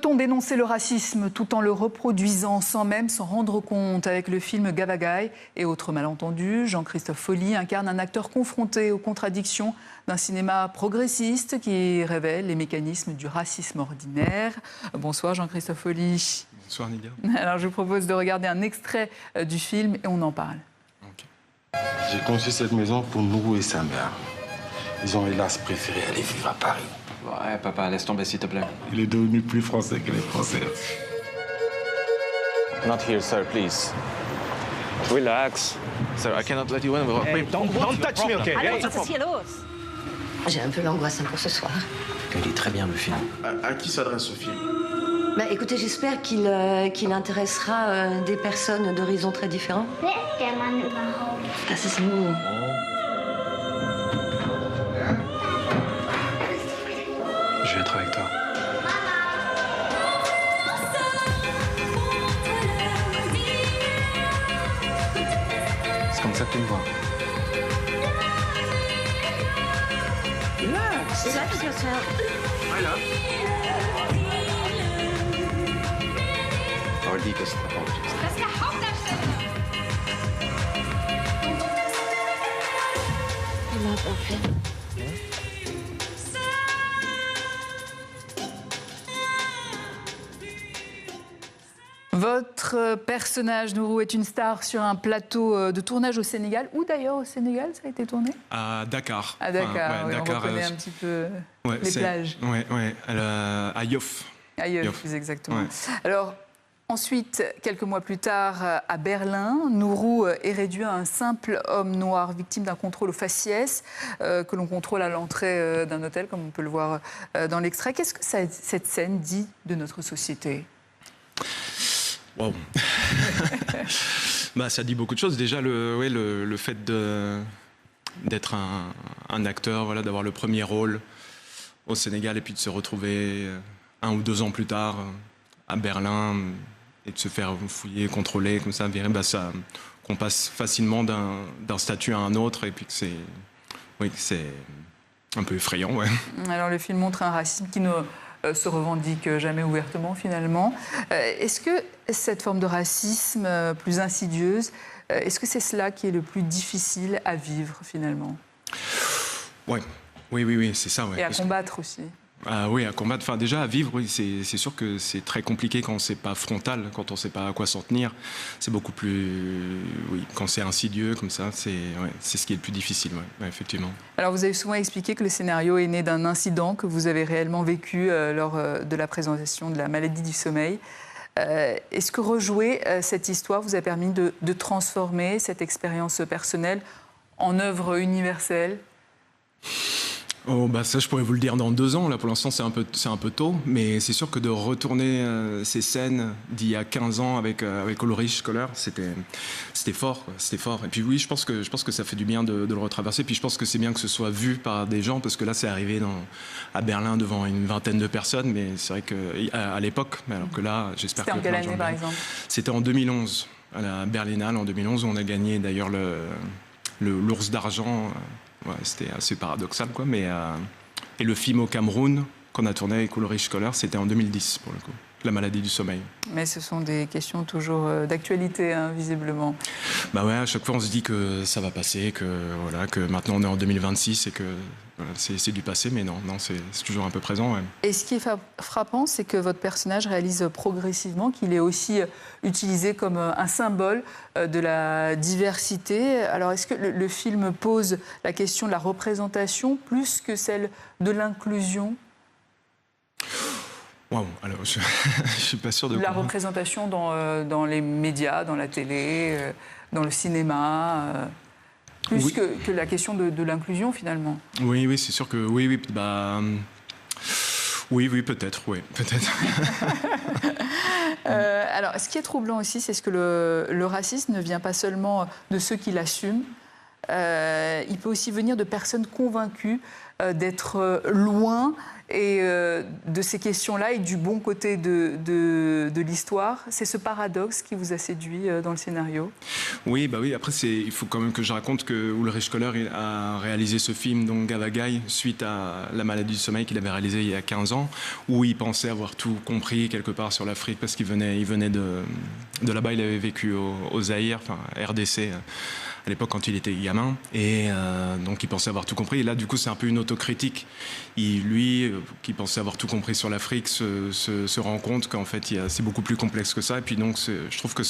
Peut-on dénoncer le racisme tout en le reproduisant sans même s'en rendre compte? Avec le film Gavagai et autres malentendus, Jean-Christophe Folly incarne un acteur confronté aux contradictions d'un cinéma progressiste qui révèle les mécanismes du racisme ordinaire. Bonsoir Jean-Christophe Folly. Bonsoir Nidia. Alors je vous propose de regarder un extrait du film et on en parle. Okay. J'ai conçu cette maison pour Nourou et sa mère. Ils ont hélas préféré aller vivre à Paris. Ouais, papa, laisse tomber, s'il te plaît. Il est devenu plus français que les Français. Not here, sir, please. Relax. Sir, I cannot let you in. Hey, don't touch me, okay? Alors, was ist hier los? J'ai un peu l'angoisse pour ce soir. Il est très bien, le film. À qui s'adresse ce film? Bah, écoutez, j'espère qu'il intéressera des personnes d'horizons très différents. Wer ist der Mann überhaupt? Das ist Nourou. Je vais être avec toi. C'est comme ça que tu me vois. Relax yourself. Our deepest apologies. Das ist der Hauptdarsteller. Il m'a pas fait. Votre personnage, Nourou, est une star sur un plateau de tournage au Sénégal. Où d'ailleurs au Sénégal ça a été tourné? À Dakar. À Dakar, Enfin, oui, Dakar, on reconnaît un petit peu les plages. Oui, à Yoff. À Yoff, Yoff. plus exactement. Ouais. Alors, ensuite, quelques mois plus tard, à Berlin, Nourou est réduit à un simple homme noir, victime d'un contrôle au faciès, que l'on contrôle à l'entrée d'un hôtel, comme on peut le voir dans l'extrait. Qu'est-ce que cette scène dit de notre société? Wow. Bah, ça dit beaucoup de choses. Déjà, le fait d'être un acteur, voilà, d'avoir le premier rôle au Sénégal et puis de se retrouver 1 ou 2 ans plus tard à Berlin et de se faire fouiller, contrôler comme ça, qu'on passe facilement d'un statut à un autre et puis que c'est un peu effrayant. Ouais. Alors, le film montre un racisme qui ne se revendique jamais ouvertement finalement. Est-ce que cette forme de racisme plus insidieuse, est-ce que c'est cela qui est le plus difficile à vivre finalement? Ouais. Oui, c'est ça. Ouais. Et à combattre aussi. Ah oui, à combattre. Enfin, déjà, à vivre, oui, c'est sûr que c'est très compliqué quand c'est pas frontal, quand on sait pas à quoi s'en tenir. C'est beaucoup plus... Oui, quand c'est insidieux, comme ça, c'est ce qui est le plus difficile, ouais, effectivement. Alors, vous avez souvent expliqué que le scénario est né d'un incident que vous avez réellement vécu lors de la présentation de la maladie du sommeil. Est-ce que rejouer cette histoire vous a permis de transformer cette expérience personnelle en œuvre universelle? Oh, bah ça, je pourrais vous le dire dans 2 ans. Là, pour l'instant, c'est un peu tôt. Mais c'est sûr que de retourner ces scènes d'il y a 15 ans avec Ulrich Köhler, c'était fort, quoi. C'était fort. Et puis oui, je pense que ça fait du bien de le retraverser. Puis je pense que c'est bien que ce soit vu par des gens, parce que là, c'est arrivé à Berlin devant une vingtaine de personnes. Mais c'est vrai qu'à l'époque, alors que là, j'espère que... C'était en quelle année, par exemple? C'était en 2011, à la Berlinale, en 2011, où on a gagné d'ailleurs l'ours d'argent. Ouais, c'était assez paradoxal, quoi. Mais, et le film au Cameroun, qu'on a tourné avec Ulrich Köhler, c'était en 2010, pour le coup. La maladie du sommeil. Mais ce sont des questions toujours d'actualité, hein, visiblement. Bah ouais, à chaque fois, on se dit que ça va passer, que maintenant on est en 2026 et que voilà, c'est du passé, mais non, c'est toujours un peu présent. Ouais. Et ce qui est frappant, c'est que votre personnage réalise progressivement qu'il est aussi utilisé comme un symbole de la diversité. Alors, est-ce que le film pose la question de la représentation plus que celle de l'inclusion? Wow, alors je suis pas sûr de la représentation dans les médias, dans la télé, dans le cinéma, plus oui. que la question de l'inclusion finalement. Oui, c'est sûr que oui, bah oui, peut-être. Alors, ce qui est troublant aussi, c'est que le racisme ne vient pas seulement de ceux qui l'assument. Il peut aussi venir de personnes convaincues d'être loin et de ces questions-là et du bon côté de l'histoire. C'est ce paradoxe qui vous a séduit dans le scénario? Oui, bah oui. Après, il faut quand même que je raconte que Ulrich Köhler a réalisé ce film, donc Gavagai, suite à la maladie du sommeil qu'il avait réalisé il y a 15 ans, où il pensait avoir tout compris quelque part sur l'Afrique parce qu'il venait de là-bas. Il avait vécu au Zaïre, enfin RDC. À l'époque quand il était gamin, et donc il pensait avoir tout compris. Et là, du coup, c'est un peu une autocritique. Lui, qui pensait avoir tout compris sur l'Afrique, se rend compte qu'en fait, c'est beaucoup plus complexe que ça. Et puis donc, je trouve que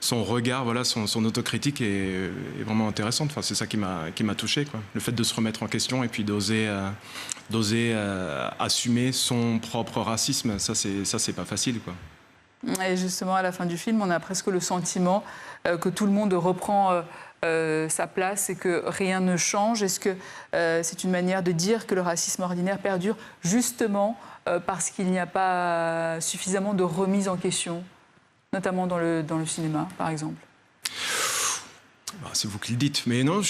son regard, voilà, son autocritique est vraiment intéressante. Enfin, c'est ça qui m'a touché, quoi. Le fait de se remettre en question et puis d'oser assumer son propre racisme, ça c'est pas facile, quoi. Et justement, à la fin du film, on a presque le sentiment que tout le monde reprend sa place et que rien ne change. Est-ce que c'est une manière de dire que le racisme ordinaire perdure justement parce qu'il n'y a pas suffisamment de remise en question, notamment dans le cinéma, par exemple? C'est vous qui le dites, mais non, je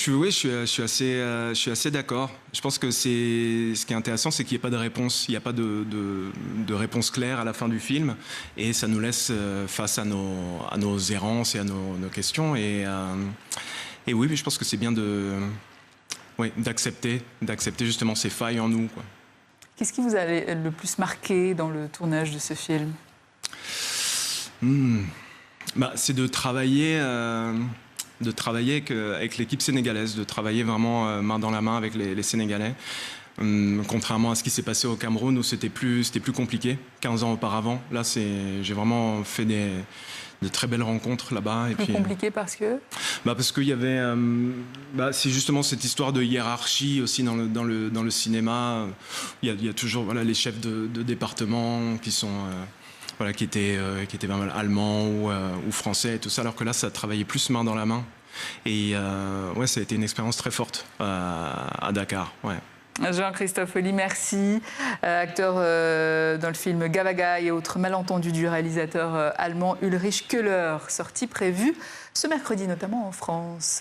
suis assez d'accord. Je pense que ce qui est intéressant, c'est qu'il n'y a pas de réponse, il n'y a pas de réponse claire à la fin du film, et ça nous laisse face à nos errances et à nos questions. Et oui, mais je pense que c'est bien d'accepter justement ces failles en nous, quoi. Qu'est-ce qui vous a le plus marqué dans le tournage de ce film? C'est de travailler avec l'équipe sénégalaise, de travailler vraiment main dans la main avec les Sénégalais. Contrairement à ce qui s'est passé au Cameroun, où c'était plus compliqué, 15 ans auparavant. Là, j'ai vraiment fait de très belles rencontres là-bas. Plus compliqué parce que parce qu'il y avait... c'est justement cette histoire de hiérarchie aussi dans le cinéma. Il y a toujours les chefs de département qui sont... qui étaient vraiment allemands ou français et tout ça, alors que là, ça travaillait plus main dans la main. Et ça a été une expérience très forte à Dakar. Ouais. Jean-Christophe Folli, merci. Acteur dans le film Gavagai et autres malentendus du réalisateur allemand Ulrich Köhler, sortie prévue ce mercredi, notamment en France.